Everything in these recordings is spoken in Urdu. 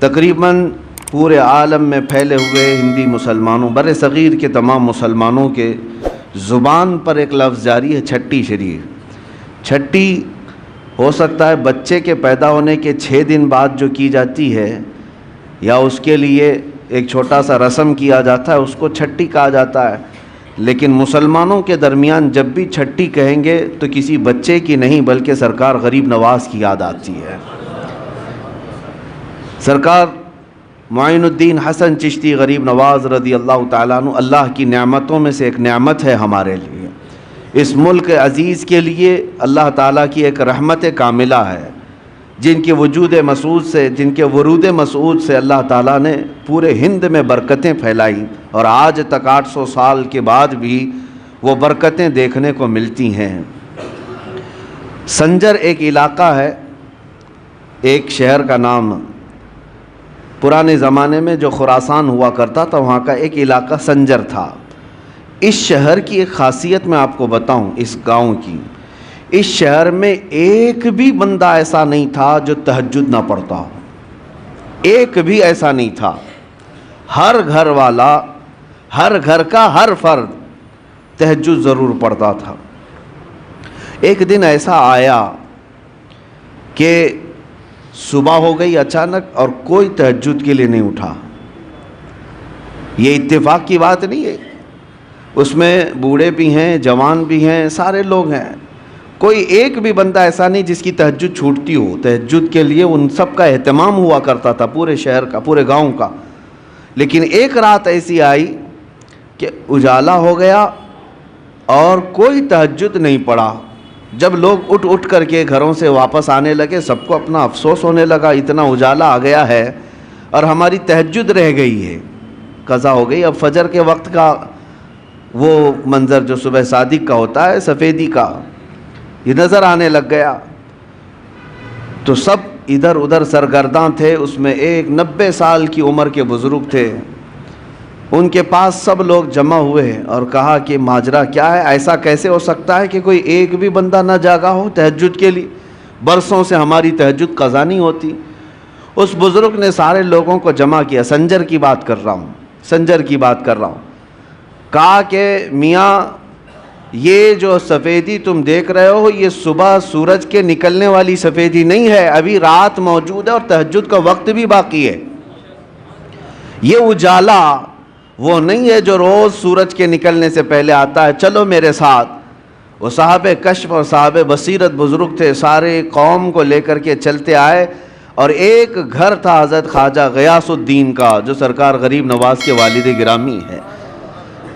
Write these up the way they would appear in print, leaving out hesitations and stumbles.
تقریباً پورے عالم میں پھیلے ہوئے ہندی مسلمانوں، بر صغیر کے تمام مسلمانوں کے زبان پر ایک لفظ جاری ہے، چھٹی شریف۔ چھٹی ہو سکتا ہے بچے کے پیدا ہونے کے 6 دن بعد جو کی جاتی ہے، یا اس کے لیے ایک چھوٹا سا رسم کیا جاتا ہے، اس کو چھٹی کہا جاتا ہے۔ لیکن مسلمانوں کے درمیان جب بھی چھٹی کہیں گے تو کسی بچے کی نہیں بلکہ سرکار غریب نواز کی یاد آتی ہے۔ سرکار معین الدین حسن چشتی غریب نواز رضی اللہ تعالیٰ عنہ اللہ کی نعمتوں میں سے ایک نعمت ہے ہمارے لیے۔ اس ملک عزیز کے لیے اللہ تعالیٰ کی ایک رحمت کاملہ ہے، جن کے وجود مسعود سے، جن کے ورود مسعود سے اللہ تعالیٰ نے پورے ہند میں برکتیں پھیلائیں، اور آج تک 800 سال کے بعد بھی وہ برکتیں دیکھنے کو ملتی ہیں۔ سنجر ایک علاقہ ہے، ایک شہر کا نام، پرانے زمانے میں جو خراسان ہوا کرتا تھا وہاں کا ایک علاقہ سنجر تھا۔ اس شہر کی ایک خاصیت میں آپ کو بتاؤں، اس گاؤں کی، اس شہر میں ایک بھی بندہ ایسا نہیں تھا جو تہجد نہ پڑھتا ہو، ایک بھی ایسا نہیں تھا۔ ہر گھر والا، ہر گھر کا ہر فرد تہجد ضرور پڑھتا تھا۔ ایک دن ایسا آیا کہ صبح ہو گئی اچانک اور کوئی تہجد کے لیے نہیں اٹھا۔ یہ اتفاق کی بات نہیں ہے، اس میں بوڑھے بھی ہیں، جوان بھی ہیں، سارے لوگ ہیں، کوئی ایک بھی بندہ ایسا نہیں جس کی تہجد چھوٹتی ہو۔ تہجد کے لیے ان سب کا اہتمام ہوا کرتا تھا، پورے شہر کا، پورے گاؤں کا۔ لیکن ایک رات ایسی آئی کہ اجالا ہو گیا اور کوئی تہجد نہیں پڑھا۔ جب لوگ اٹھ کر کے گھروں سے واپس آنے لگے، سب کو اپنا افسوس ہونے لگا، اتنا اجالا آ گیا ہے اور ہماری تہجد رہ گئی ہے، قضا ہو گئی۔ اب فجر کے وقت کا وہ منظر جو صبح صادق کا ہوتا ہے، سفیدی کا، یہ نظر آنے لگ گیا۔ تو سب ادھر ادھر سرگرداں تھے، اس میں ایک 90 سال کی عمر کے بزرگ تھے، ان کے پاس سب لوگ جمع ہوئے اور کہا کہ ماجرا کیا ہے، ایسا کیسے ہو سکتا ہے کہ کوئی ایک بھی بندہ نہ جاگا ہو تہجد کے لیے؟ برسوں سے ہماری تہجد قضا نہیں ہوتی۔ اس بزرگ نے سارے لوگوں کو جمع کیا، سنجر کی بات کر رہا ہوں، سنجر کی بات کر رہا ہوں، کہا کہ میاں یہ جو سفیدی تم دیکھ رہے ہو، یہ صبح سورج کے نکلنے والی سفیدی نہیں ہے، ابھی رات موجود ہے اور تہجد کا وقت بھی باقی ہے۔ یہ اجالا وہ نہیں ہے جو روز سورج کے نکلنے سے پہلے آتا ہے، چلو میرے ساتھ۔ وہ صاحب کشف اور صاحب بصیرت بزرگ تھے، سارے قوم کو لے کر کے چلتے آئے، اور ایک گھر تھا حضرت خواجہ غیاث الدین کا جو سرکار غریب نواز کے والد گرامی ہے۔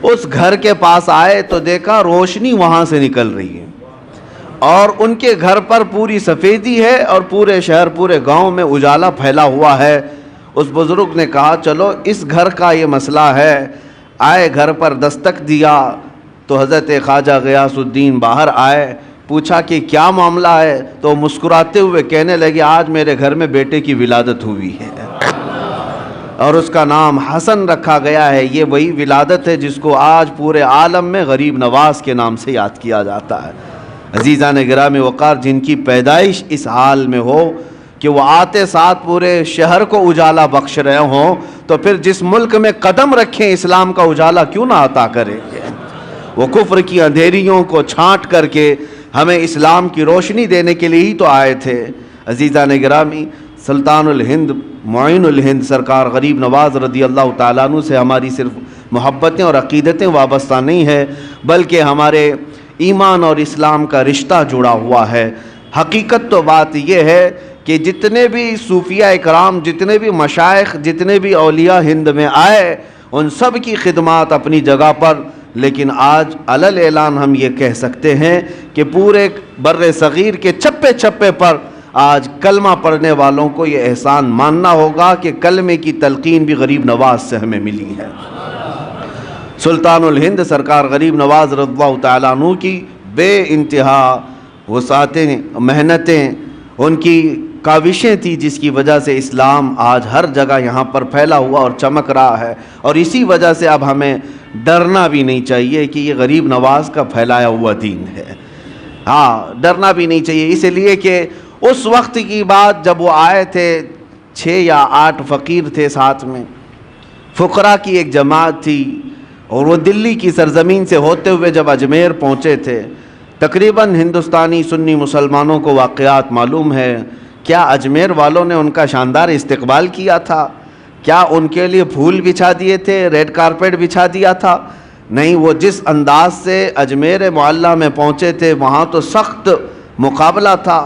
اس گھر کے پاس آئے تو دیکھا روشنی وہاں سے نکل رہی ہے، اور ان کے گھر پر پوری سفیدی ہے اور پورے شہر، پورے گاؤں میں اجالا پھیلا ہوا ہے۔ اس بزرگ نے کہا چلو اس گھر کا یہ مسئلہ ہے، آئے گھر پر دستک دیا تو حضرت خواجہ غیاث الدین باہر آئے، پوچھا کہ کیا معاملہ ہے، تو مسکراتے ہوئے کہنے لگے آج میرے گھر میں بیٹے کی ولادت ہوئی ہے اور اس کا نام حسن رکھا گیا ہے۔ یہ وہی ولادت ہے جس کو آج پورے عالم میں غریب نواز کے نام سے یاد کیا جاتا ہے۔ عزیزان گرامی وقار، جن کی پیدائش اس حال میں ہو کہ وہ آتے ساتھ پورے شہر کو اجالا بخش رہے ہوں، تو پھر جس ملک میں قدم رکھیں اسلام کا اجالا کیوں نہ عطا کرے گے؟ وہ کفر کی اندھیریوں کو چھانٹ کر کے ہمیں اسلام کی روشنی دینے کے لیے ہی تو آئے تھے۔ عزیزان گرامی، سلطان الہند معین الہند سرکار غریب نواز رضی اللہ تعالیٰ عنہ سے ہماری صرف محبتیں اور عقیدتیں وابستہ نہیں ہیں، بلکہ ہمارے ایمان اور اسلام کا رشتہ جڑا ہوا ہے۔ حقیقت تو بات یہ ہے کہ جتنے بھی صوفیہ اکرام، جتنے بھی مشائخ، جتنے بھی اولیاء ہند میں آئے، ان سب کی خدمات اپنی جگہ پر، لیکن آج علل اعلان ہم یہ کہہ سکتے ہیں کہ پورے بر صغیر کے چپے چپے پر آج کلمہ پڑھنے والوں کو یہ احسان ماننا ہوگا کہ کلمے کی تلقین بھی غریب نواز سے ہمیں ملی ہے۔ سلطان الہند سرکار غریب نواز رضی اللہ تعالیٰ عنہ کی بے انتہا وسعتیں، محنتیں، ان کی کاوشیں تھی جس کی وجہ سے اسلام آج ہر جگہ یہاں پر پھیلا ہوا اور چمک رہا ہے، اور اسی وجہ سے اب ہمیں ڈرنا بھی نہیں چاہیے کہ یہ غریب نواز کا پھیلایا ہوا دین ہے۔ ہاں، ڈرنا بھی نہیں چاہیے، اس لیے کہ اس وقت کی بات جب وہ آئے تھے 6 یا 8 فقیر تھے ساتھ میں، فقراء کی ایک جماعت تھی، اور وہ دلی کی سرزمین سے ہوتے ہوئے جب اجمیر پہنچے تھے، تقریباً ہندوستانی سنی مسلمانوں کو واقعات معلوم ہے، کیا اجمیر والوں نے ان کا شاندار استقبال کیا تھا؟ کیا ان کے لیے پھول بچھا دیے تھے، ریڈ کارپیٹ بچھا دیا تھا؟ نہیں، وہ جس انداز سے اجمیر معلیٰ میں پہنچے تھے، وہاں تو سخت مقابلہ تھا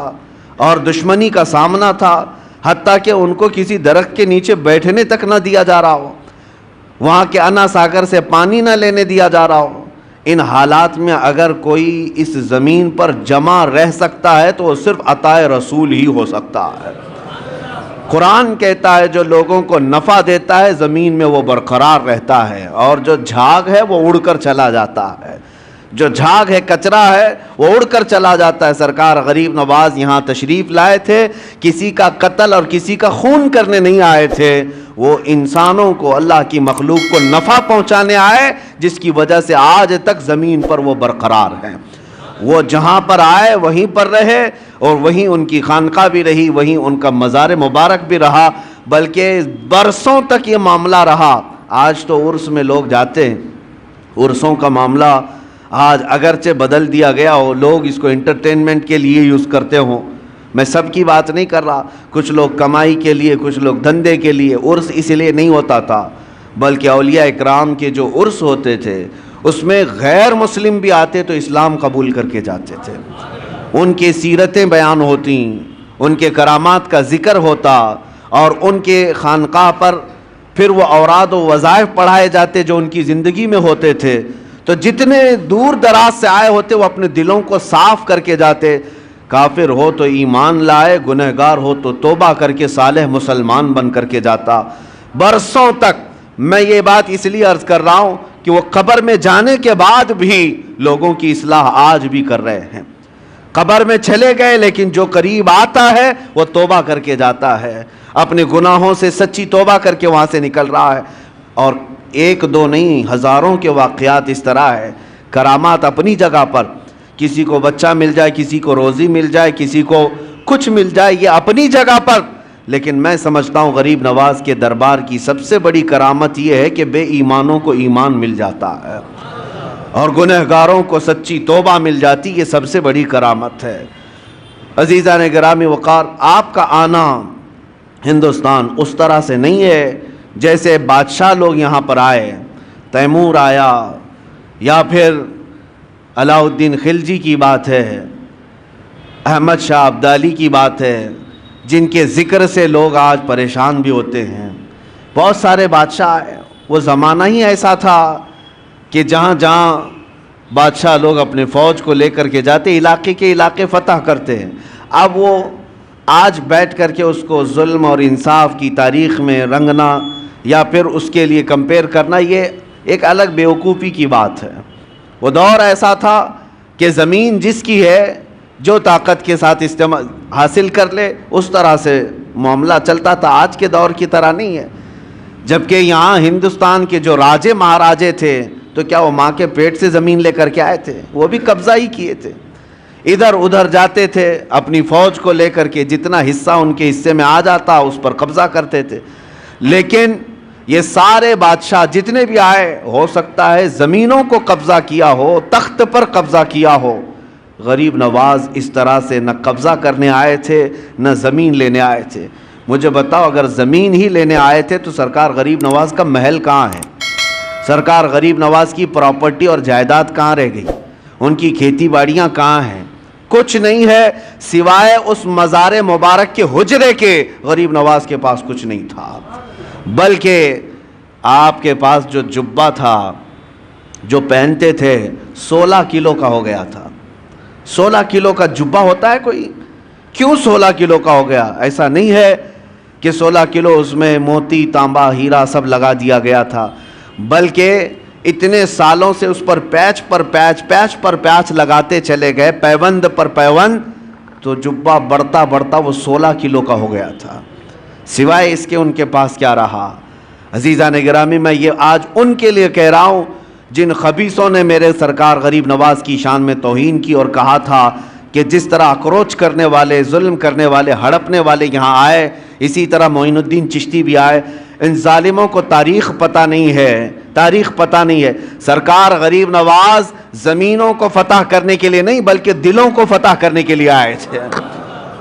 اور دشمنی کا سامنا تھا، حتیٰ کہ ان کو کسی درخت کے نیچے بیٹھنے تک نہ دیا جا رہا ہو، وہاں کے انا ساگر سے پانی نہ لینے دیا جا رہا ہو۔ ان حالات میں اگر کوئی اس زمین پر جمع رہ سکتا ہے تو وہ صرف عطائے رسول ہی ہو سکتا ہے۔ قرآن کہتا ہے جو لوگوں کو نفع دیتا ہے زمین میں وہ برقرار رہتا ہے، اور جو جھاگ ہے وہ اڑ کر چلا جاتا ہے، جو جھاگ ہے، کچرا ہے، وہ اڑ کر چلا جاتا ہے۔ سرکار غریب نواز یہاں تشریف لائے تھے، کسی کا قتل اور کسی کا خون کرنے نہیں آئے تھے، وہ انسانوں کو، اللہ کی مخلوق کو نفع پہنچانے آئے، جس کی وجہ سے آج تک زمین پر وہ برقرار ہیں۔ وہ جہاں پر آئے وہیں پر رہے، اور وہیں ان کی خانقاہ بھی رہی، وہیں ان کا مزار مبارک بھی رہا، بلکہ برسوں تک یہ معاملہ رہا۔ آج تو عرس میں لوگ جاتے ہیں، عرسوں کا معاملہ آج اگرچہ بدل دیا گیا ہو، لوگ اس کو انٹرٹینمنٹ کے لیے یوز کرتے ہوں، میں سب کی بات نہیں کر رہا، کچھ لوگ کمائی کے لیے، کچھ لوگ دھندے کے لیے۔ عرس اس لیے نہیں ہوتا تھا، بلکہ اولیاء اکرام کے جو عرس ہوتے تھے اس میں غیر مسلم بھی آتے تو اسلام قبول کر کے جاتے تھے، ان کی سیرتیں بیان ہوتی، ان کے کرامات کا ذکر ہوتا، اور ان کے خانقاہ پر پھر وہ اوراد و وظائف پڑھائے جاتے جو ان کی زندگی میں ہوتے تھے۔ تو جتنے دور دراز سے آئے ہوتے وہ اپنے دلوں کو صاف کر کے جاتے، کافر ہو تو ایمان لائے، گنہگار ہو تو توبہ کر کے صالح مسلمان بن کر کے جاتا۔ برسوں تک میں یہ بات اس لیے عرض کر رہا ہوں کہ وہ قبر میں جانے کے بعد بھی لوگوں کی اصلاح آج بھی کر رہے ہیں۔ قبر میں چلے گئے لیکن جو قریب آتا ہے وہ توبہ کر کے جاتا ہے، اپنے گناہوں سے سچی توبہ کر کے وہاں سے نکل رہا ہے۔ اور ایک دو نہیں، ہزاروں کے واقعات اس طرح ہے، کرامات اپنی جگہ پر، کسی کو بچہ مل جائے، کسی کو روزی مل جائے، کسی کو کچھ مل جائے، یہ اپنی جگہ پر۔ لیکن میں سمجھتا ہوں غریب نواز کے دربار کی سب سے بڑی کرامت یہ ہے کہ بے ایمانوں کو ایمان مل جاتا ہے اور گنہگاروں کو سچی توبہ مل جاتی، یہ سب سے بڑی کرامت ہے۔ عزیزان گرامی وقار، آپ کا آنا ہندوستان اس طرح سے نہیں ہے جیسے بادشاہ لوگ یہاں پر آئے، تیمور آیا یا پھر علاء الدین خلجی کی بات ہے، احمد شاہ ابدالی کی بات ہے، جن کے ذکر سے لوگ آج پریشان بھی ہوتے ہیں۔ بہت سارے بادشاہ آئے، وہ زمانہ ہی ایسا تھا کہ جہاں جہاں بادشاہ لوگ اپنے فوج کو لے کر کے جاتے، علاقے کے علاقے فتح کرتے ہیں۔ اب وہ آج بیٹھ کر کے اس کو ظلم اور انصاف کی تاریخ میں رنگنا یا پھر اس کے لیے کمپیئر کرنا، یہ ایک الگ بیوقوفی کی بات ہے۔ وہ دور ایسا تھا کہ زمین جس کی ہے جو طاقت کے ساتھ استعمال حاصل کر لے، اس طرح سے معاملہ چلتا تھا، آج کے دور کی طرح نہیں ہے۔ جبکہ یہاں ہندوستان کے جو راجے مہاراجے تھے تو کیا وہ ماں کے پیٹ سے زمین لے کر کے آئے تھے؟ وہ بھی قبضہ ہی کیے تھے، ادھر ادھر جاتے تھے اپنی فوج کو لے کر کے، جتنا حصہ ان کے حصے میں آ جاتا اس پر قبضہ کرتے تھے۔ لیکن یہ سارے بادشاہ جتنے بھی آئے، ہو سکتا ہے زمینوں کو قبضہ کیا ہو، تخت پر قبضہ کیا ہو، غریب نواز اس طرح سے نہ قبضہ کرنے آئے تھے نہ زمین لینے آئے تھے۔ مجھے بتاؤ، اگر زمین ہی لینے آئے تھے تو سرکار غریب نواز کا محل کہاں ہے؟ سرکار غریب نواز کی پراپرٹی اور جائیداد کہاں رہ گئی؟ ان کی کھیتی باڑیاں کہاں ہیں؟ کچھ نہیں ہے سوائے اس مزار مبارک کے حجرے کے، غریب نواز کے پاس کچھ نہیں تھا۔ بلکہ آپ کے پاس جو جبہ تھا جو پہنتے تھے 16 کلو کا ہو گیا تھا۔ 16 کلو کا جبہ ہوتا ہے کوئی؟ کیوں 16 کلو کا ہو گیا؟ ایسا نہیں ہے کہ 16 کلو اس میں موتی تانبا ہیرا سب لگا دیا گیا تھا، بلکہ اتنے سالوں سے اس پر پیچ پر پیچ لگاتے چلے گئے، پیوند پر پیوند، تو جبہ بڑھتا بڑھتا وہ 16 کلو کا ہو گیا تھا۔ سوائے اس کے ان کے پاس کیا رہا؟ عزیزان گرامی، میں یہ آج ان کے لیے کہہ رہا ہوں جن خبیثوں نے میرے سرکار غریب نواز کی شان میں توہین کی اور کہا تھا کہ جس طرح اکروچ کرنے والے، ظلم کرنے والے، ہڑپنے والے یہاں آئے، اسی طرح معین الدین چشتی بھی آئے. ان ظالموں کو تاریخ پتہ نہیں ہے, تاریخ پتہ نہیں ہے. سرکار غریب نواز زمینوں کو فتح کرنے کے لیے نہیں بلکہ دلوں کو فتح کرنے کے لیے آئے تھے,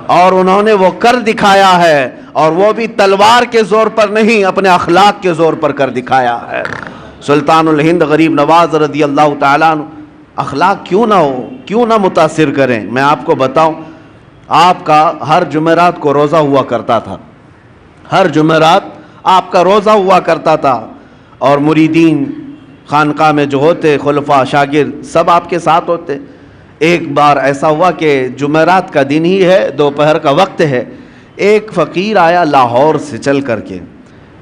اور انہوں نے وہ کر دکھایا ہے, اور وہ بھی تلوار کے زور پر نہیں, اپنے اخلاق کے زور پر کر دکھایا ہے. سلطان الہند غریب نواز رضی اللہ تعالیٰ عنہ اخلاق کیوں نہ ہو, کیوں نہ متاثر کریں. میں آپ کو بتاؤں, آپ کا ہر جمعرات کو روزہ ہوا کرتا تھا, ہر جمعرات آپ کا روزہ ہوا کرتا تھا, اور مریدین خانقاہ میں جو ہوتے, خلفاء شاگرد سب آپ کے ساتھ ہوتے. ایک بار ایسا ہوا کہ جمعرات کا دن ہی ہے, دوپہر کا وقت ہے, ایک فقیر آیا لاہور سے چل کر کے,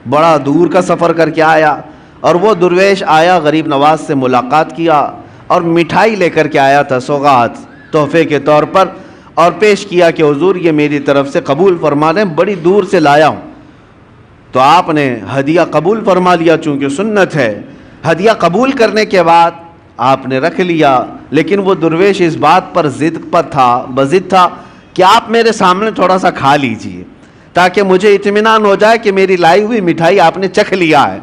بڑا دور کا سفر کر کے آیا, اور وہ درویش آیا, غریب نواز سے ملاقات کیا اور مٹھائی لے کر کے آیا تھا سوغات تحفے کے طور پر, اور پیش کیا کہ حضور یہ میری طرف سے قبول فرما لیں, بڑی دور سے لایا ہوں. تو آپ نے ہدیہ قبول فرما لیا, چونکہ سنت ہے. ہدیہ قبول کرنے کے بعد آپ نے رکھ لیا, لیکن وہ درویش اس بات پر بضد تھا کہ آپ میرے سامنے تھوڑا سا کھا لیجئے تاکہ مجھے اطمینان ہو جائے کہ میری لائی ہوئی مٹھائی آپ نے چکھ لیا ہے.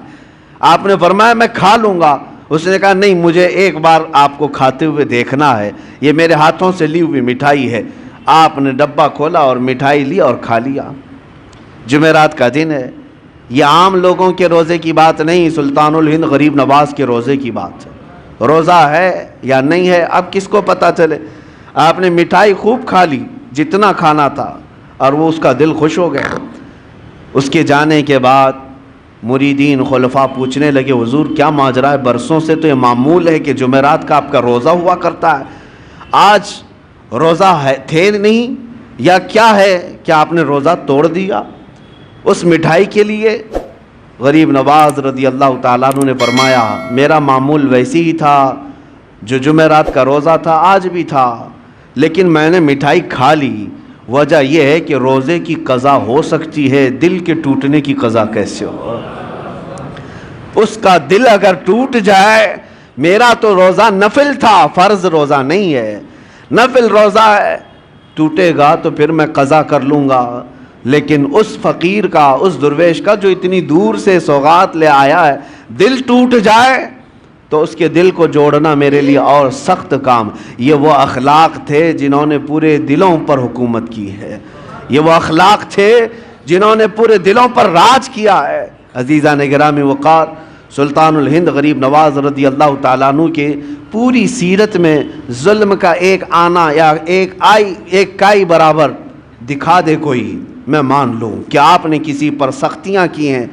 آپ نے فرمایا میں کھا لوں گا. اس نے کہا نہیں, مجھے ایک بار آپ کو کھاتے ہوئے دیکھنا ہے, یہ میرے ہاتھوں سے لی ہوئی مٹھائی ہے. آپ نے ڈبہ کھولا اور مٹھائی لی اور کھا لیا. جمعرات کا دن ہے, یہ عام لوگوں کے روزے کی بات نہیں, سلطان الہند غریب نواز کے روزے کی بات ہے. روزہ ہے یا نہیں ہے اب کس کو پتہ چلے. آپ نے مٹھائی خوب کھا لی جتنا کھانا تھا, اور وہ اس کا دل خوش ہو گیا. اس کے جانے کے بعد مریدین خلفاء پوچھنے لگے, حضور کیا ماجرا ہے, برسوں سے تو یہ معمول ہے کہ جمعرات کا آپ کا روزہ ہوا کرتا ہے, آج روزہ تھے نہیں یا کیا ہے, کیا آپ نے روزہ توڑ دیا اس مٹھائی کے لیے؟ غریب نواز رضی اللہ تعالیٰ عنہ نے فرمایا, میرا معمول ویسی ہی تھا جو جمعرات کا روزہ تھا, آج بھی تھا, لیکن میں نے مٹھائی کھا لی. وجہ یہ ہے کہ روزے کی قضا ہو سکتی ہے, دل کے ٹوٹنے کی قضا کیسے ہو؟ اس کا دل اگر ٹوٹ جائے, میرا تو روزہ نفل تھا, فرض روزہ نہیں ہے, نفل روزہ ہے, ٹوٹے گا تو پھر میں قضا کر لوں گا. لیکن اس فقیر کا, اس درویش کا جو اتنی دور سے سوغات لے آیا ہے, دل ٹوٹ جائے تو اس کے دل کو جوڑنا میرے لیے اور سخت کام. یہ وہ اخلاق تھے جنہوں نے پورے دلوں پر حکومت کی ہے, یہ وہ اخلاق تھے جنہوں نے پورے دلوں پر راج کیا ہے. عزیزان گرامی وقار, سلطان الہند غریب نواز رضی اللہ تعالیٰ عنہ کے پوری سیرت میں ظلم کا ایک آنا یا ایک کائی برابر دکھا دے کوئی, میں مان لوں کہ آپ نے کسی پر سختیاں کی ہیں,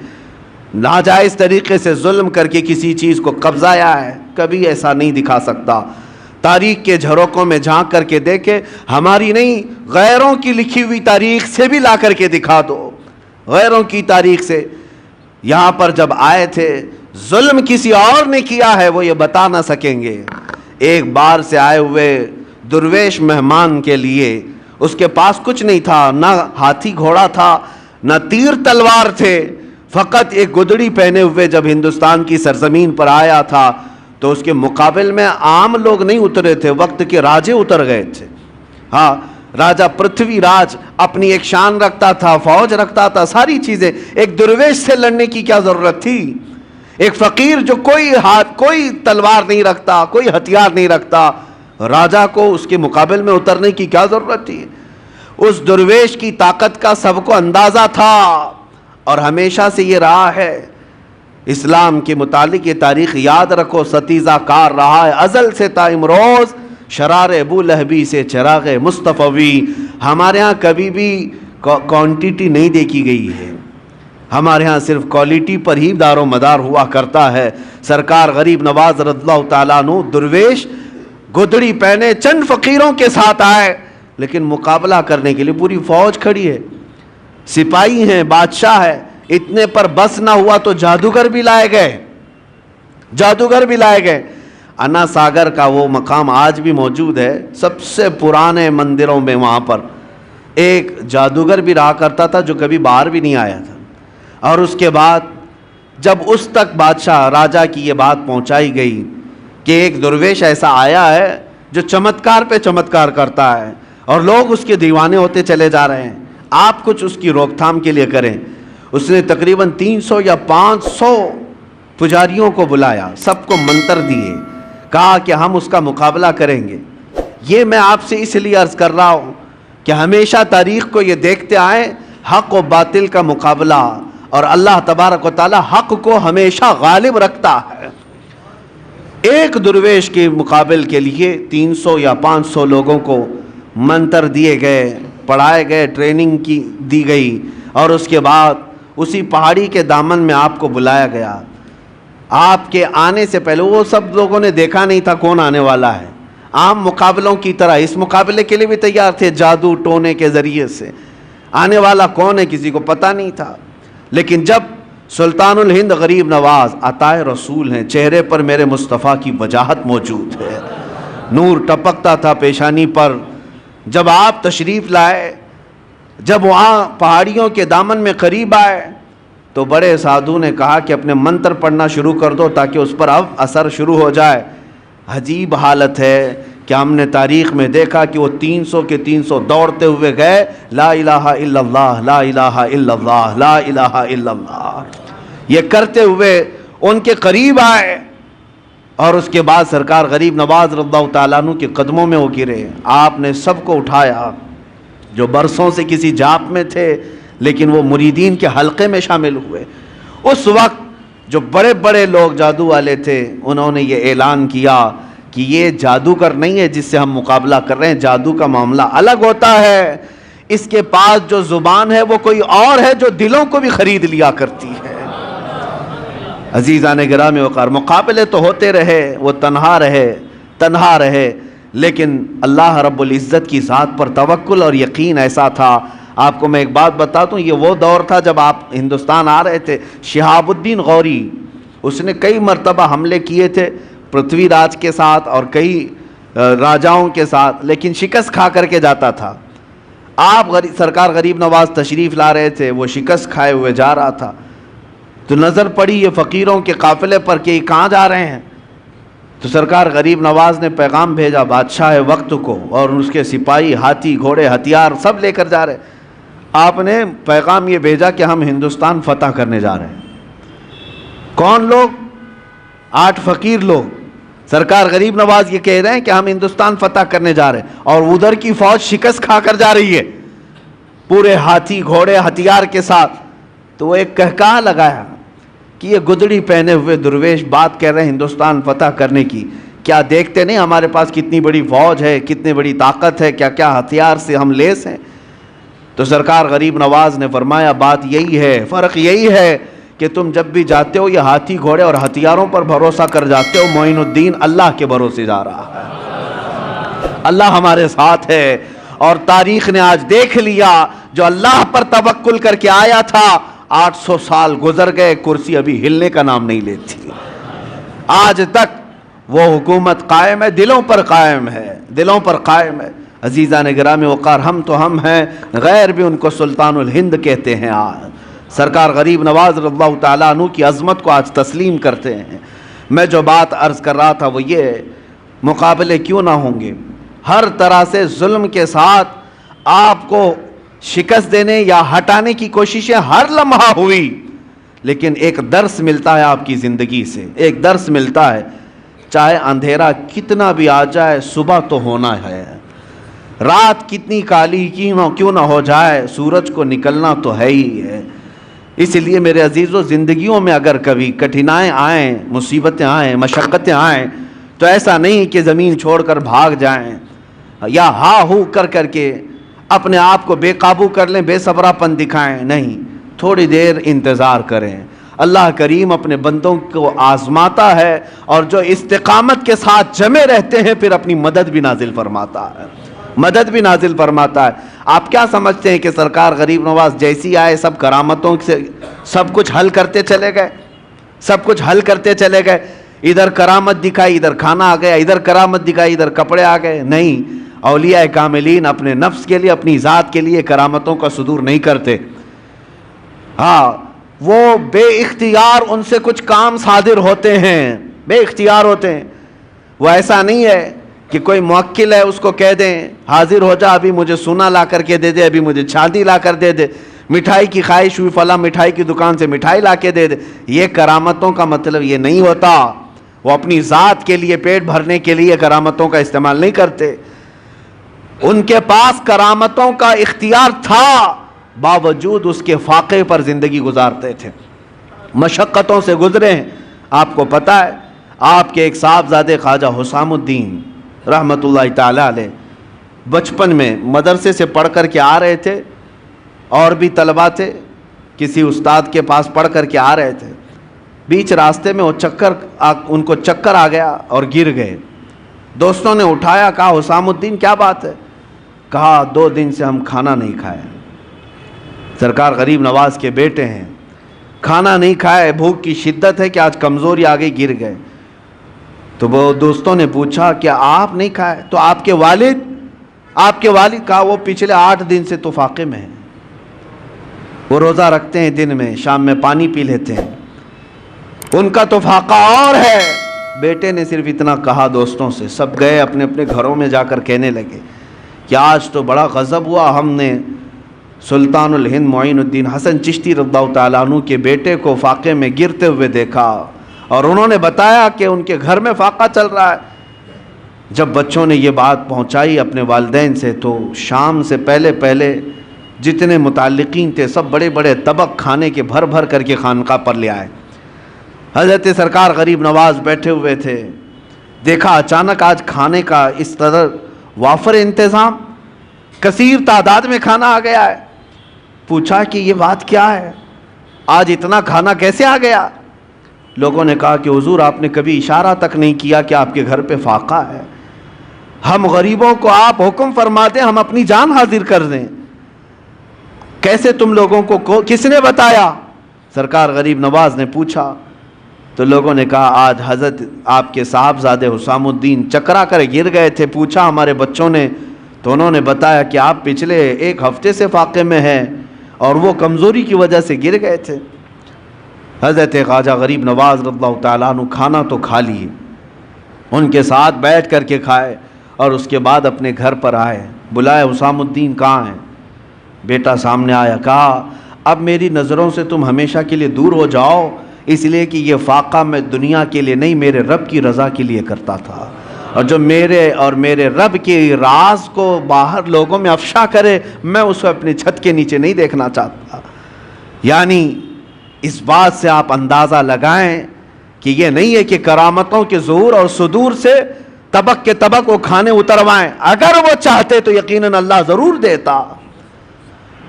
ناجائز طریقے سے ظلم کر کے کسی چیز کو قبضایا ہے, کبھی ایسا نہیں دکھا سکتا. تاریخ کے جھروکوں میں جھانک کر کے دیکھے, ہماری نہیں غیروں کی لکھی ہوئی تاریخ سے بھی لا کر کے دکھا دو, غیروں کی تاریخ سے. یہاں پر جب آئے تھے ظلم کسی اور نے کیا ہے وہ یہ بتا نہ سکیں گے. ایک بار سے آئے ہوئے درویش مہمان کے لیے, اس کے پاس کچھ نہیں تھا, نہ ہاتھی گھوڑا تھا, نہ تیر تلوار تھے, فقط ایک گدڑی پہنے ہوئے جب ہندوستان کی سرزمین پر آیا تھا تو اس کے مقابل میں عام لوگ نہیں اترے تھے, وقت کے راجے اتر گئے تھے. ہاں, راجہ پرتھوی راج اپنی ایک شان رکھتا تھا, فوج رکھتا تھا, ساری چیزیں. ایک درویش سے لڑنے کی کیا ضرورت تھی؟ ایک فقیر جو کوئی تلوار نہیں رکھتا, کوئی ہتھیار نہیں رکھتا, راجہ کو اس کے مقابل میں اترنے کی کیا ضرورت تھی؟ اس درویش کی طاقت کا سب کو اندازہ تھا, اور ہمیشہ سے یہ رہا ہے. اسلام کے متعلق یہ تاریخ یاد رکھو, ستیزہ کار رہا ہے ازل سے تا امروز, شرار ابو لہبی سے چراغ مصطفی. ہمارے ہاں کبھی بھی کوانٹیٹی نہیں دیکھی گئی ہے, ہمارے ہاں صرف کوالٹی پر ہی دار و مدار ہوا کرتا ہے. سرکار غریب نواز رضی اللہ تعالیٰ عنہ درویش گدڑی پہنے چند فقیروں کے ساتھ آئے, لیکن مقابلہ کرنے کے لیے پوری فوج کھڑی ہے, سپاہی ہیں, بادشاہ ہے. اتنے پر بس نہ ہوا تو جادوگر بھی لائے گئے. انا ساگر کا وہ مقام آج بھی موجود ہے, سب سے پرانے مندروں میں. وہاں پر ایک جادوگر بھی رہا کرتا تھا جو کبھی باہر بھی نہیں آیا تھا. اور اس کے بعد جب اس تک بادشاہ راجہ کی یہ بات پہنچائی گئی کہ ایک درویش ایسا آیا ہے جو چمتکار پہ چمتکار کرتا ہے اور لوگ اس کے دیوانے ہوتے چلے جا رہے ہیں, آپ کچھ اس کی روک تھام کے لیے کریں۔ اس نے تقریباً 300 یا 500 پجاریوں کو بلایا، سب کو منتر دیے، کہا کہ ہم اس کا مقابلہ کریں گے۔ یہ میں آپ سے اس لیے عرض کر رہا ہوں کہ ہمیشہ تاریخ کو یہ دیکھتے آئیں حق و باطل کا مقابلہ، اور اللہ تبارک و تعالی حق کو ہمیشہ غالب رکھتا ہے۔ ایک درویش کے مقابل کے لیے 300 یا 500 لوگوں کو منتر دیے گئے، پڑھائے گئے، ٹریننگ کی دی گئی، اور اس کے بعد اسی پہاڑی کے دامن میں آپ کو بلایا گیا۔ آپ کے آنے سے پہلے وہ سب لوگوں نے دیکھا نہیں تھا کون آنے والا ہے، عام مقابلوں کی طرح اس مقابلے کے لیے بھی تیار تھے، جادو ٹونے کے ذریعے سے۔ آنے والا کون ہے کسی کو پتہ نہیں تھا، لیکن جب سلطان الہند غریب نواز عطائے رسول ہیں، چہرے پر میرے مصطفیٰ کی وجاہت موجود ہے، نور ٹپکتا تھا پیشانی پر، جب آپ تشریف لائے، جب وہاں پہاڑیوں کے دامن میں قریب آئے تو بڑے سادھو نے کہا کہ اپنے منتر پڑھنا شروع کر دو تاکہ اس پر اب اثر شروع ہو جائے۔ عجیب حالت ہے کہ ہم نے تاریخ میں دیکھا کہ وہ 300 کے 300 دوڑتے ہوئے گئے، لا الہ الا اللہ، لا الہ الا اللہ، لا الہ الا اللہ، یہ کرتے ہوئے ان کے قریب آئے، اور اس کے بعد سرکار غریب نواز رضی اللہ تعالیٰ عنہ کے قدموں میں وہ گرے۔ آپ نے سب کو اٹھایا جو برسوں سے کسی جاپ میں تھے لیکن وہ مریدین کے حلقے میں شامل ہوئے۔ اس وقت جو بڑے بڑے لوگ جادو والے تھے انہوں نے یہ اعلان کیا کہ یہ جادوگر نہیں ہے جس سے ہم مقابلہ کر رہے ہیں، جادو کا معاملہ الگ ہوتا ہے، اس کے پاس جو زبان ہے وہ کوئی اور ہے جو دلوں کو بھی خرید لیا کرتی ہے۔ عزیزان گرامی وقار، مقابلے تو ہوتے رہے، وہ تنہا رہے، لیکن اللہ رب العزت کی ذات پر توکل اور یقین ایسا تھا۔ آپ کو میں ایک بات بتاتا ہوں، یہ وہ دور تھا جب آپ ہندوستان آ رہے تھے، شہاب الدین غوری اس نے کئی مرتبہ حملے کیے تھے پرتھوی راج کے ساتھ اور کئی راجاؤں کے ساتھ، لیکن شکست کھا کر کے جاتا تھا۔ آپ سرکار غریب نواز تشریف لا رہے تھے، وہ شکست کھائے ہوئے جا رہا تھا، تو نظر پڑی یہ فقیروں کے قافلے پر کہ یہ کہاں جا رہے ہیں، تو سرکار غریب نواز نے پیغام بھیجا بادشاہ وقت کو، اور اس کے سپاہی ہاتھی گھوڑے ہتھیار سب لے کر جا رہے۔ آپ نے پیغام یہ بھیجا کہ ہم ہندوستان فتح کرنے جا رہے ہیں۔ کون لوگ؟ 8 فقیر لوگ۔ سرکار غریب نواز یہ کہہ رہے ہیں کہ ہم ہندوستان فتح کرنے جا رہے ہیں، اور ادھر کی فوج شکست کھا کر جا رہی ہے پورے ہاتھی گھوڑے ہتھیار کے ساتھ۔ تو وہ ایک کہکہا لگایا کہ یہ گدڑی پہنے ہوئے درویش بات کہہ رہے ہیں ہندوستان فتح کرنے کی، کیا دیکھتے نہیں ہمارے پاس کتنی بڑی فوج ہے، کتنی بڑی طاقت ہے، کیا کیا ہتھیار سے ہم لیس ہیں۔ تو سرکار غریب نواز نے فرمایا بات یہی ہے، فرق یہی ہے کہ تم جب بھی جاتے ہو یہ ہاتھی گھوڑے اور ہتھیاروں پر بھروسہ کر جاتے ہو، معین الدین اللہ کے بھروسے جا رہا ہے، اللہ ہمارے ساتھ ہے۔ اور تاریخ نے آج دیکھ لیا جو اللہ پر توکل کر کے آیا تھا، 800 سال گزر گئے، کرسی ابھی ہلنے کا نام نہیں لیتی، آج تک وہ حکومت قائم ہے، دلوں پر قائم ہے، دلوں پر قائم ہے۔ عزیزان گرامی وقار، ہم تو ہم ہیں، غیر بھی ان کو سلطان الہند کہتے ہیں۔ آج سرکار غریب نواز رضی اللہ تعالیٰ عنہ کی عظمت کو آج تسلیم کرتے ہیں۔ میں جو بات عرض کر رہا تھا وہ یہ، مقابلے کیوں نہ ہوں گے، ہر طرح سے ظلم کے ساتھ آپ کو شکست دینے یا ہٹانے کی کوششیں ہر لمحہ ہوئی، لیکن ایک درس ملتا ہے آپ کی زندگی سے، ایک درس ملتا ہے، چاہے اندھیرا کتنا بھی آ جائے صبح تو ہونا ہے، رات کتنی کالی کیوں نہ ہو جائے سورج کو نکلنا تو ہے ہی ہے۔ اس لیے میرے عزیزو، زندگیوں میں اگر کبھی کٹھنائیں آئیں، مصیبتیں آئیں، مشقتیں آئیں، تو ایسا نہیں کہ زمین چھوڑ کر بھاگ جائیں یا ہا ہو کر کے اپنے آپ کو بے قابو کر لیں، بے صبرا پن دکھائیں، نہیں، تھوڑی دیر انتظار کریں۔ اللہ کریم اپنے بندوں کو آزماتا ہے، اور جو استقامت کے ساتھ جمے رہتے ہیں پھر اپنی مدد بھی نازل فرماتا ہے، مدد بھی نازل فرماتا ہے۔ آپ کیا سمجھتے ہیں کہ سرکار غریب نواز جیسی آئے سب کرامتوں سے سب کچھ حل کرتے چلے گئے، سب کچھ حل کرتے چلے گئے؟ ادھر کرامت دکھائی ادھر کھانا آ گیا، ادھر کرامت دکھائی ادھر کپڑے آ گئے؟ نہیں، اولیاء کاملین اپنے نفس کے لیے، اپنی ذات کے لیے کرامتوں کا صدور نہیں کرتے۔ ہاں، وہ بے اختیار ان سے کچھ کام صادر ہوتے ہیں، بے اختیار ہوتے ہیں۔ وہ ایسا نہیں ہے کہ کوئی موکل ہے اس کو کہہ دیں حاضر ہو جا، ابھی مجھے سونا لا کر کے دے دے، ابھی مجھے چاندی لا کر دے دے، مٹھائی کی خواہش ہوئی فلاں مٹھائی کی دکان سے مٹھائی لا کے دے دے. یہ کرامتوں کا مطلب یہ نہیں ہوتا. وہ اپنی ذات کے لیے، پیٹ بھرنے کے لیے کرامتوں کا استعمال نہیں کرتے. ان کے پاس کرامتوں کا اختیار تھا، باوجود اس کے فاقے پر زندگی گزارتے تھے، مشقتوں سے گزرے ہیں. آپ کو پتہ ہے آپ کے ایک صاحبزادے خواجہ حسام الدین رحمۃ اللہ تعالی علیہ بچپن میں مدرسے سے پڑھ کر کے آ رہے تھے، اور بھی طلبہ تھے، کسی استاد کے پاس پڑھ کر کے آ رہے تھے. بیچ راستے میں ان کو چکر آ گیا اور گر گئے. دوستوں نے اٹھایا، کہا حسام الدین کیا بات ہے؟ کہا 2 دن سے ہم کھانا نہیں کھائے. سرکار غریب نواز کے بیٹے ہیں، کھانا نہیں کھائے، بھوک کی شدت ہے کہ آج کمزوری آ گئی، گر گئے. تو وہ دوستوں نے پوچھا کیا آپ نہیں کھائے؟ تو آپ کے والد کہا وہ پچھلے 8 دن سے تو فاقے میں ہیں، وہ روزہ رکھتے ہیں، دن میں شام میں پانی پی لیتے ہیں، ان کا تو فاقہ اور ہے. بیٹے نے صرف اتنا کہا دوستوں سے، سب گئے اپنے اپنے گھروں میں جا کر کہنے لگے کہ آج تو بڑا غضب ہوا، ہم نے سلطان الہند معین الدین حسن چشتی رضی اللہ تعالیٰ عنہ کے بیٹے کو فاقے میں گرتے ہوئے دیکھا، اور انہوں نے بتایا کہ ان کے گھر میں فاقہ چل رہا ہے. جب بچوں نے یہ بات پہنچائی اپنے والدین سے، تو شام سے پہلے جتنے متعلقین تھے سب بڑے بڑے طبق کھانے کے بھر بھر کر کے خانقاہ پر لے آئے. حضرت سرکار غریب نواز بیٹھے ہوئے تھے، دیکھا اچانک آج کھانے کا اس قدر وافر انتظام، کثیر تعداد میں کھانا آ گیا ہے. پوچھا کہ یہ بات کیا ہے، آج اتنا کھانا کیسے آ گیا؟ لوگوں نے کہا کہ حضور آپ نے کبھی اشارہ تک نہیں کیا کہ آپ کے گھر پہ فاقہ ہے. ہم غریبوں کو آپ حکم فرما دیں ہم اپنی جان حاضر کر دیں، کیسے تم لوگوں کو کس نے بتایا؟ سرکار غریب نواز نے پوچھا. تو لوگوں نے کہا آج حضرت آپ کے صاحبزادے حسام الدین چکرا کر گر گئے تھے، پوچھا ہمارے بچوں نے تو انہوں نے بتایا کہ آپ پچھلے 1 ہفتے سے فاقے میں ہیں اور وہ کمزوری کی وجہ سے گر گئے تھے. حضرت خواجہ غریب نواز رضی اللہ تعالیٰ عنہ کھانا تو کھا لیے، ان کے ساتھ بیٹھ کر کے کھائے، اور اس کے بعد اپنے گھر پر آئے. بلائے حسام الدین کہاں ہیں؟ بیٹا سامنے آیا. کہا اب میری نظروں سے تم ہمیشہ کے لیے دور ہو جاؤ، اس لیے کہ یہ فاقہ میں دنیا کے لیے نہیں میرے رب کی رضا کے لیے کرتا تھا، اور جو میرے اور میرے رب کے راز کو باہر لوگوں میں افشا کرے میں اس کو اپنے چھت کے نیچے نہیں دیکھنا چاہتا. یعنی اس بات سے آپ اندازہ لگائیں کہ یہ نہیں ہے کہ کرامتوں کے ظہور اور صدور سے طبق کے طبق وہ کھانے اتروائیں. اگر وہ چاہتے تو یقیناً اللہ ضرور دیتا.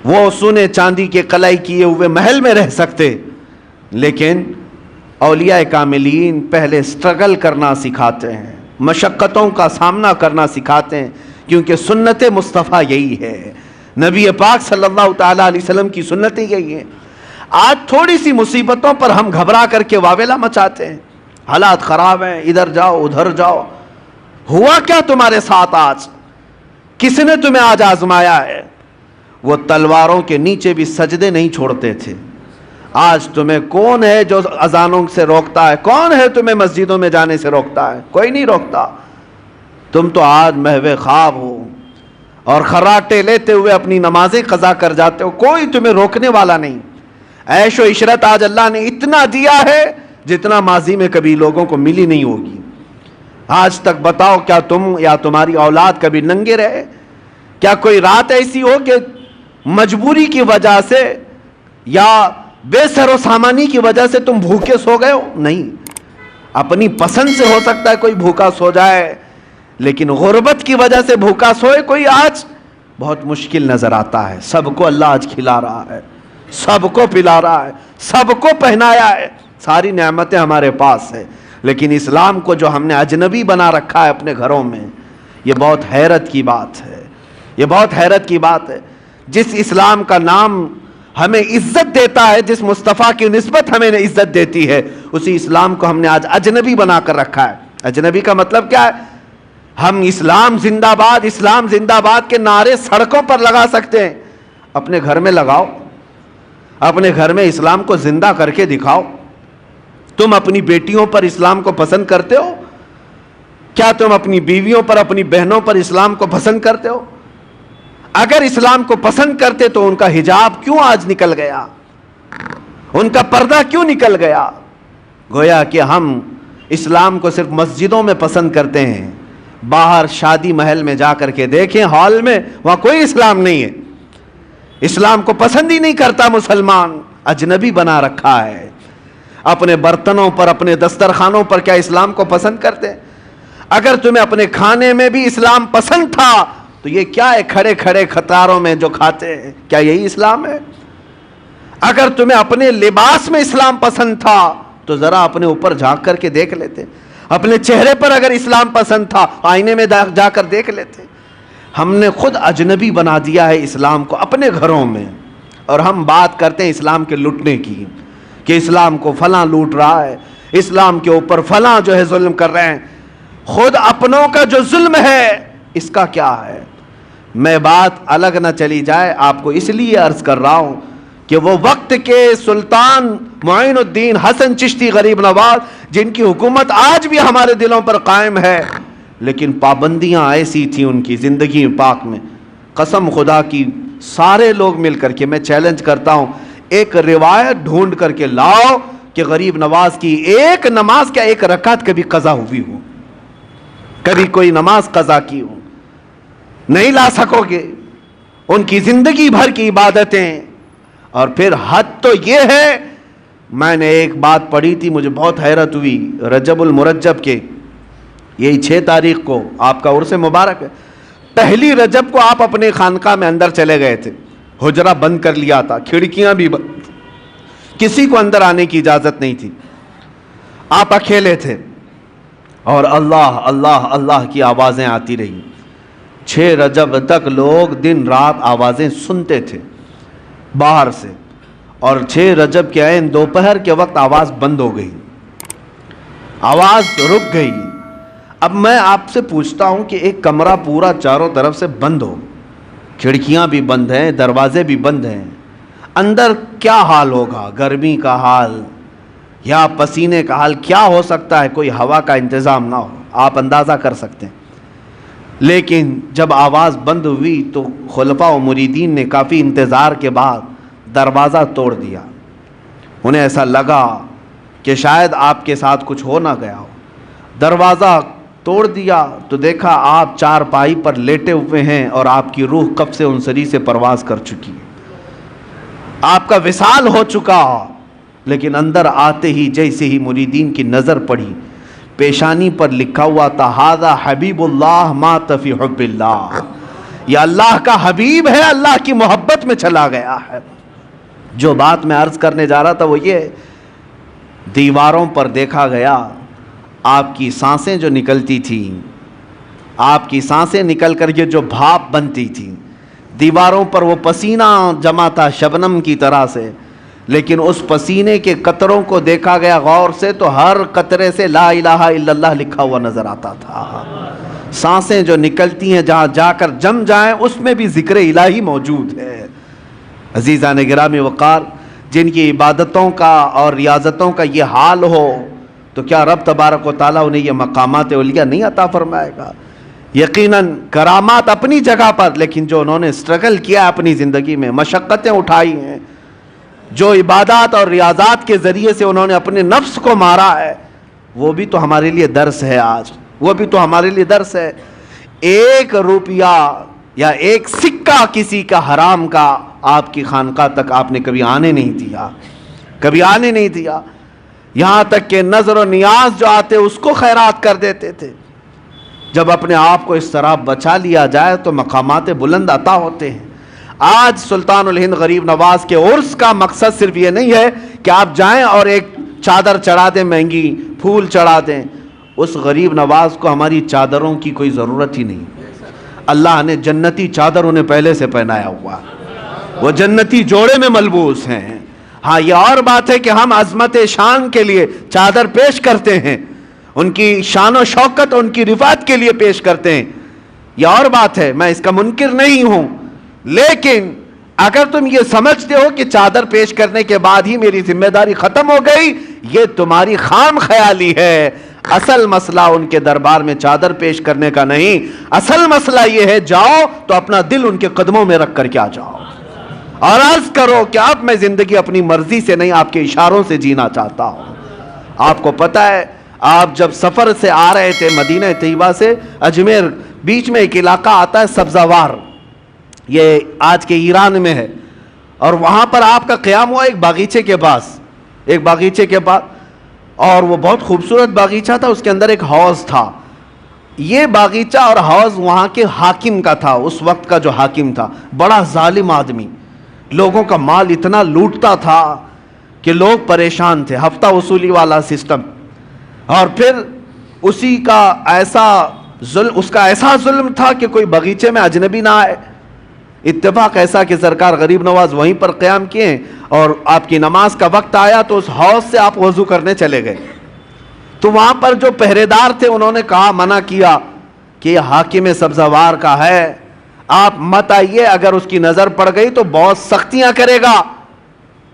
وہ سونے چاندی کے قلعے کیے ہوئے محل میں رہ سکتے، لیکن اولیاء کاملین پہلے سٹرگل کرنا سکھاتے ہیں، مشقتوں کا سامنا کرنا سکھاتے ہیں، کیونکہ سنت مصطفیٰ یہی ہے، نبی پاک صلی اللہ تعالیٰ علیہ وسلم کی سنت یہی ہے. آج تھوڑی سی مصیبتوں پر ہم گھبرا کر کے واویلا مچاتے ہیں، حالات خراب ہیں، ادھر جاؤ ادھر جاؤ. ہوا کیا تمہارے ساتھ آج؟ کس نے تمہیں آج آزمایا ہے؟ وہ تلواروں کے نیچے بھی سجدے نہیں چھوڑتے تھے. آج تمہیں کون ہے جو اذانوں سے روکتا ہے؟ کون ہے تمہیں مسجدوں میں جانے سے روکتا ہے؟ کوئی نہیں روکتا. تم تو آج محو خواب ہو اور خراٹے لیتے ہوئے اپنی نمازیں قضا کر جاتے ہو، کوئی تمہیں روکنے والا نہیں. عیش و عشرت آج اللہ نے اتنا دیا ہے جتنا ماضی میں کبھی لوگوں کو ملی نہیں ہوگی. آج تک بتاؤ کیا تم یا تمہاری اولاد کبھی ننگے رہے؟ کیا کوئی رات ایسی ہو کہ مجبوری کی وجہ سے یا بے سر و سامانی کی وجہ سے تم بھوکے سو گئے ہو؟ نہیں. اپنی پسند سے ہو سکتا ہے کوئی بھوکا سو جائے، لیکن غربت کی وجہ سے بھوکا سوئے کوئی آج بہت مشکل نظر آتا ہے. سب کو اللہ آج کھلا رہا ہے، سب کو پلا رہا ہے، سب کو پہنایا ہے، ساری نعمتیں ہمارے پاس ہے. لیکن اسلام کو جو ہم نے اجنبی بنا رکھا ہے اپنے گھروں میں، یہ بہت حیرت کی بات ہے. یہ بہت حیرت کی بات ہے. جس اسلام کا نام ہمیں عزت دیتا ہے، جس مصطفیٰ کی نسبت ہمیں عزت دیتی ہے، اسی اسلام کو ہم نے آج اجنبی بنا کر رکھا ہے. اجنبی کا مطلب کیا ہے؟ ہم اسلام زندہ باد کے نعرے سڑکوں پر لگا سکتے ہیں، اپنے گھر میں لگاؤ، اپنے گھر میں اسلام کو زندہ کر کے دکھاؤ. تم اپنی بیٹیوں پر اسلام کو پسند کرتے ہو؟ کیا تم اپنی بیویوں پر اپنی بہنوں پر اسلام کو پسند کرتے ہو؟ اگر اسلام کو پسند کرتے تو ان کا حجاب کیوں آج نکل گیا؟ ان کا پردہ کیوں نکل گیا؟ گویا کہ ہم اسلام کو صرف مسجدوں میں پسند کرتے ہیں، باہر شادی محل میں جا کر کے دیکھیں، ہال میں، وہاں کوئی اسلام نہیں ہے۔ اسلام کو پسند ہی نہیں کرتا مسلمان، اجنبی بنا رکھا ہے۔ اپنے برتنوں پر، اپنے دسترخوانوں پر کیا اسلام کو پسند کرتے؟ اگر تمہیں اپنے کھانے میں بھی اسلام پسند تھا تو یہ کیا ہے کھڑے کھڑے قطاروں میں جو کھاتے ہیں؟ کیا یہی اسلام ہے؟ اگر تمہیں اپنے لباس میں اسلام پسند تھا تو ذرا اپنے اوپر جھانک کر کے دیکھ لیتے۔ اپنے چہرے پر اگر اسلام پسند تھا آئینے میں جا کر دیکھ لیتے۔ ہم نے خود اجنبی بنا دیا ہے اسلام کو اپنے گھروں میں، اور ہم بات کرتے ہیں اسلام کے لٹنے کی، کہ اسلام کو فلاں لوٹ رہا ہے، اسلام کے اوپر فلاں جو ہے ظلم کر رہے ہیں۔ خود اپنوں کا جو ظلم ہے اس کا کیا ہے؟ میں بات الگ نہ چلی جائے، آپ کو اس لیے عرض کر رہا ہوں کہ وہ وقت کے سلطان معین الدین حسن چشتی غریب نواز، جن کی حکومت آج بھی ہمارے دلوں پر قائم ہے، لیکن پابندیاں ایسی تھیں ان کی زندگی پاک میں، قسم خدا کی سارے لوگ مل کر کے، میں چیلنج کرتا ہوں، ایک روایت ڈھونڈ کر کے لاؤ کہ غریب نواز کی ایک نماز کیا ایک رکعت کبھی قضا ہوئی ہو، کبھی کوئی نماز قضا کی ہو، نہیں لا سکو گے۔ ان کی زندگی بھر کی عبادتیں، اور پھر حد تو یہ ہے، میں نے ایک بات پڑھی تھی مجھے بہت حیرت ہوئی، رجب المرجب کے یہی 6 تاریخ کو آپ کا عرس مبارک ہے، پہلی رجب کو آپ اپنے خانقاہ میں اندر چلے گئے تھے، حجرہ بند کر لیا تھا، کھڑکیاں بھی بند، کسی کو اندر آنے کی اجازت نہیں تھی، آپ اکیلے تھے، اور اللہ اللہ اللہ کی آوازیں آتی رہی۔ 6 رجب تک لوگ دن رات آوازیں سنتے تھے باہر سے، اور 6 رجب کے عین دوپہر کے وقت آواز بند ہو گئی، آواز رک گئی۔ اب میں آپ سے پوچھتا ہوں کہ ایک کمرہ پورا چاروں طرف سے بند ہو، کھڑکیاں بھی بند ہیں، دروازے بھی بند ہیں، اندر کیا حال ہوگا؟ گرمی کا حال یا پسینے کا حال کیا ہو سکتا ہے؟ کوئی ہوا کا انتظام نہ ہو، آپ اندازہ کر سکتے ہیں۔ لیکن جب آواز بند ہوئی تو خلفاء و مریدین نے کافی انتظار کے بعد دروازہ توڑ دیا۔ انہیں ایسا لگا کہ شاید آپ کے ساتھ کچھ ہو نہ گیا ہو، دروازہ توڑ دیا تو دیکھا آپ چارپائی پر لیٹے ہوئے ہیں، اور آپ کی روح کب سے انصری سے پرواز کر چکی ہے، آپ کا وصال ہو چکا۔ لیکن اندر آتے ہی جیسے ہی مریدین کی نظر پڑی، پیشانی پر لکھا ہوا تھا ھذا حبیب اللہ مات فی حب اللہ، یہ اللہ کا حبیب ہے، اللہ کی محبت میں چلا گیا ہے۔ جو بات میں عرض کرنے جا رہا تھا وہ یہ، دیواروں پر دیکھا گیا آپ کی سانسیں جو نکلتی تھیں، آپ کی سانسیں نکل کر کے جو بھاپ بنتی تھی، دیواروں پر وہ پسینہ جمع تھا شبنم کی طرح سے، لیکن اس پسینے کے قطروں کو دیکھا گیا غور سے تو ہر قطرے سے لا الہ الا اللہ لکھا ہوا نظر آتا تھا۔ سانسیں جو نکلتی ہیں جہاں جا کر جم جائیں اس میں بھی ذکر الہی موجود ہے۔ عزیزان گرامی وقار، جن کی عبادتوں کا اور ریاضتوں کا یہ حال ہو تو کیا رب تبارک و تعالیٰ انہیں یہ مقامات علیہ نہیں عطا فرمائے گا؟ یقیناً کرامات اپنی جگہ پر، لیکن جو انہوں نے اسٹرگل کیا اپنی زندگی میں، مشقتیں اٹھائی ہیں، جو عبادات اور ریاضات کے ذریعے سے انہوں نے اپنے نفس کو مارا ہے، وہ بھی تو ہمارے لیے درس ہے آج، وہ بھی تو ہمارے لیے درس ہے۔ 1 روپیہ یا 1 سکہ کسی کا حرام کا آپ کی خانقاہ تک آپ نے کبھی آنے نہیں دیا، کبھی آنے نہیں دیا، یہاں تک کہ نظر و نیاز جو آتے اس کو خیرات کر دیتے تھے۔ جب اپنے آپ کو اس طرح بچا لیا جائے تو مقامات بلند عطا ہوتے ہیں۔ آج سلطان الہند غریب نواز کے عرس کا مقصد صرف یہ نہیں ہے کہ آپ جائیں اور ایک چادر چڑھا دیں، مہنگی پھول چڑھا دیں، اس غریب نواز کو ہماری چادروں کی کوئی ضرورت ہی نہیں۔ اللہ نے جنتی چادر انہیں پہلے سے پہنایا ہوا، وہ جنتی جوڑے میں ملبوس ہیں۔ ہاں یہ اور بات ہے کہ ہم عظمت شان کے لیے چادر پیش کرتے ہیں، ان کی شان و شوکت ان کی رفعت کے لیے پیش کرتے ہیں، یہ اور بات ہے، میں اس کا منکر نہیں ہوں۔ لیکن اگر تم یہ سمجھتے ہو کہ چادر پیش کرنے کے بعد ہی میری ذمہ داری ختم ہو گئی، یہ تمہاری خام خیالی ہے۔ اصل مسئلہ ان کے دربار میں چادر پیش کرنے کا نہیں، اصل مسئلہ یہ ہے جاؤ تو اپنا دل ان کے قدموں میں رکھ کر کے آ جاؤ اور عرض کرو کہ اب میں زندگی اپنی مرضی سے نہیں، آپ کے اشاروں سے جینا چاہتا ہوں۔ آپ کو پتہ ہے آپ جب سفر سے آ رہے تھے مدینہ طیبہ سے اجمیر، بیچ میں ایک علاقہ آتا ہے سبزہ، یہ آج کے ایران میں ہے، اور وہاں پر آپ کا قیام ہوا ایک باغیچے کے پاس، اور وہ بہت خوبصورت باغیچہ تھا، اس کے اندر ایک حوض تھا۔ یہ باغیچہ اور حوض وہاں کے حاکم کا تھا، اس وقت کا جو حاکم تھا، بڑا ظالم آدمی، لوگوں کا مال اتنا لوٹتا تھا کہ لوگ پریشان تھے، ہفتہ وصولی والا سسٹم، اور پھر اس کا ایسا ظلم تھا کہ کوئی باغیچے میں اجنبی نہ آئے۔ اتفاق ایسا کہ سرکار غریب نواز وہیں پر قیام کیے، اور آپ کی نماز کا وقت آیا تو اس حوض سے آپ وضو کرنے چلے گئے، تو وہاں پر جو پہرے دار تھے انہوں نے کہا، منع کیا کہ یہ حاکم سبزوار کا ہے، آپ مت آئیے، اگر اس کی نظر پڑ گئی تو بہت سختیاں کرے گا۔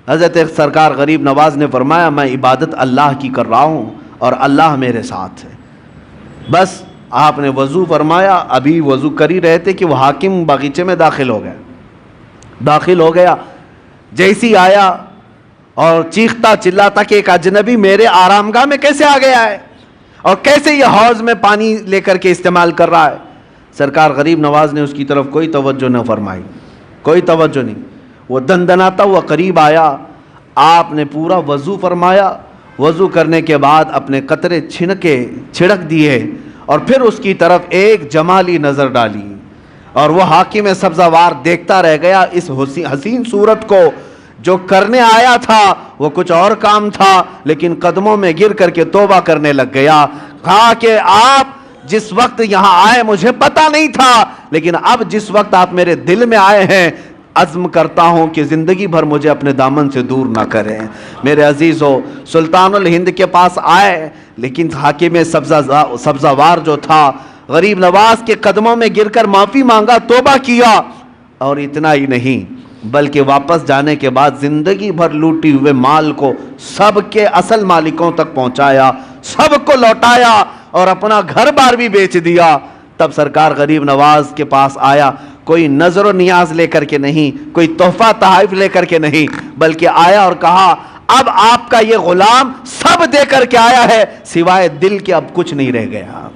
حضرت سرکار غریب نواز نے فرمایا، میں عبادت اللہ کی کر رہا ہوں اور اللہ میرے ساتھ ہے۔ بس آپ نے وضو فرمایا، ابھی وضو کر ہی رہے تھے کہ وہ حاکم باغیچے میں داخل ہو گیا، جیسی آیا اور چیختا چلاتا کہ ایک اجنبی میرے آرامگاہ میں کیسے آ گیا ہے اور کیسے یہ حوض میں پانی لے کر کے استعمال کر رہا ہے۔ سرکار غریب نواز نے اس کی طرف کوئی توجہ نہ فرمائی، کوئی توجہ نہیں، وہ دندناتا ہوا قریب آیا، آپ نے پورا وضو فرمایا، وضو کرنے کے بعد اپنے قطرے چھڑک دیے اور پھر اس کی طرف ایک جمالی نظر ڈالی، اور وہ حاکم سبزوار دیکھتا رہ گیا اس حسین صورت کو۔ جو کرنے آیا تھا وہ کچھ اور کام تھا، لیکن قدموں میں گر کر کے توبہ کرنے لگ گیا۔ کہا کہ آپ جس وقت یہاں آئے مجھے پتا نہیں تھا، لیکن اب جس وقت آپ میرے دل میں آئے ہیں، عزم کرتا ہوں کہ زندگی بھر مجھے اپنے دامن سے دور نہ کریں۔ میرے عزیزو، سلطان الہند کے پاس آئے، لیکن حاکم سبزوار جو تھا غریب نواز کے قدموں میں گر کر معافی مانگا، توبہ کیا، اور اتنا ہی نہیں بلکہ واپس جانے کے بعد زندگی بھر لوٹی ہوئے مال کو سب کے اصل مالکوں تک پہنچایا، سب کو لوٹایا اور اپنا گھر بار بھی بیچ دیا۔ تب سرکار غریب نواز کے پاس آیا، کوئی نظر و نیاز لے کر کے نہیں، کوئی تحفہ تحائف لے کر کے نہیں، بلکہ آیا اور کہا، اب آپ کا یہ غلام سب دے کر کے آیا ہے، سوائے دل کے اب کچھ نہیں رہ گیا،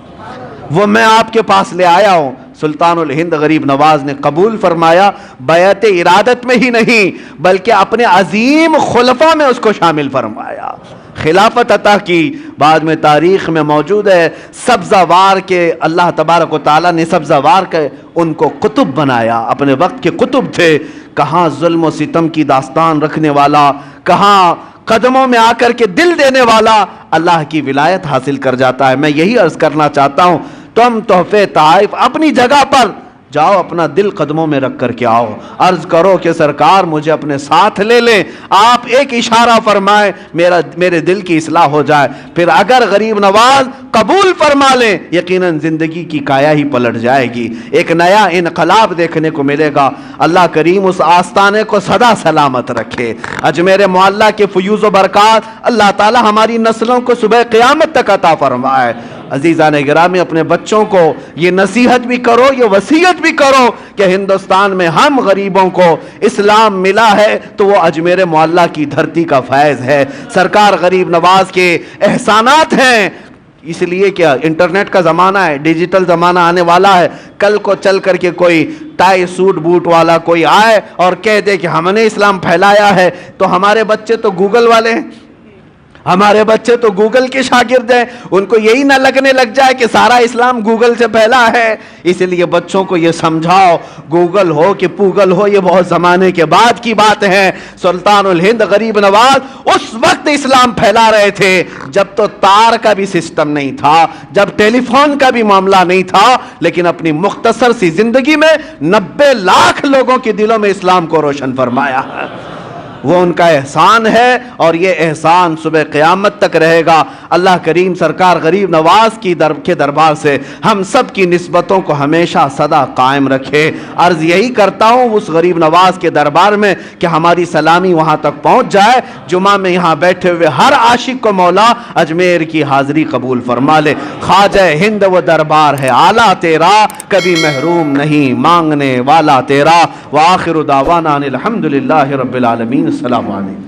وہ میں آپ کے پاس لے آیا ہوں۔ سلطان الہند غریب نواز نے قبول فرمایا، بیعت ارادت میں ہی نہیں بلکہ اپنے عظیم خلفاء میں اس کو شامل فرمایا، خلافت عطا کی۔ بعد میں تاریخ میں موجود ہے، سبزوار کے اللہ تبارک و تعالیٰ نے سبزوار کے ان کو قطب بنایا، اپنے وقت کے قطب تھے۔ کہاں ظلم و ستم کی داستان رکھنے والا، کہاں قدموں میں آ کر کے دل دینے والا اللہ کی ولایت حاصل کر جاتا ہے۔ میں یہی عرض کرنا چاہتا ہوں، تم تحفے تحائف اپنی جگہ پر جاؤ، اپنا دل قدموں میں رکھ کر کے آؤ، عرض کرو کہ سرکار مجھے اپنے ساتھ لے لیں، آپ ایک اشارہ فرمائیں میرے دل کی اصلاح ہو جائے۔ پھر اگر غریب نواز قبول فرما لیں، یقیناً زندگی کی کایا ہی پلٹ جائے گی، ایک نیا انقلاب دیکھنے کو ملے گا۔ اللہ کریم اس آستانے کو سدا سلامت رکھے۔ اجمیر معلیٰ کے فیوز و برکات اللہ تعالی ہماری نسلوں کو صبح قیامت تک عطا فرمائے۔ عزیزان گرامی، اپنے بچوں کو یہ نصیحت بھی کرو، یہ وصیت بھی کرو کہ ہندوستان میں ہم غریبوں کو اسلام ملا ہے تو وہ اجمیر معلیٰ کی دھرتی کا فیض ہے، سرکار غریب نواز کے احسانات ہیں۔ اس لیے کہ انٹرنیٹ کا زمانہ ہے، ڈیجیٹل زمانہ آنے والا ہے، کل کو چل کر کے کوئی ٹائی سوٹ بوٹ والا کوئی آئے اور کہہ دے کہ ہم نے اسلام پھیلایا ہے، تو ہمارے بچے تو گوگل والے ہیں، ہمارے بچے تو گوگل کے شاگرد ہیں، ان کو یہی نہ لگنے لگ جائے کہ سارا اسلام گوگل سے پھیلا ہے۔ اس لیے بچوں کو یہ سمجھاؤ، گوگل ہو کہ پوگل ہو، یہ بہت زمانے کے بعد کی بات ہے۔ سلطان الہند غریب نواز اس وقت اسلام پھیلا رہے تھے جب تو تار کا بھی سسٹم نہیں تھا، جب ٹیلی فون کا بھی معاملہ نہیں تھا، لیکن اپنی مختصر سی زندگی میں 90 لاکھ لوگوں کے دلوں میں اسلام کو روشن فرمایا۔ وہ ان کا احسان ہے اور یہ احسان صبح قیامت تک رہے گا۔ اللہ کریم سرکار غریب نواز کے دربار سے ہم سب کی نسبتوں کو ہمیشہ صدا قائم رکھے۔ عرض یہی کرتا ہوں اس غریب نواز کے دربار میں کہ ہماری سلامی وہاں تک پہنچ جائے، جمعہ میں یہاں بیٹھے ہوئے ہر عاشق کو مولا اجمیر کی حاضری قبول فرما لے۔ خواجہ ہند وہ دربار ہے اعلیٰ تیرا، کبھی محروم نہیں مانگنے والا تیرا۔ وآخر دعوانا الحمدللہ رب العالمین۔ السلام علیکم۔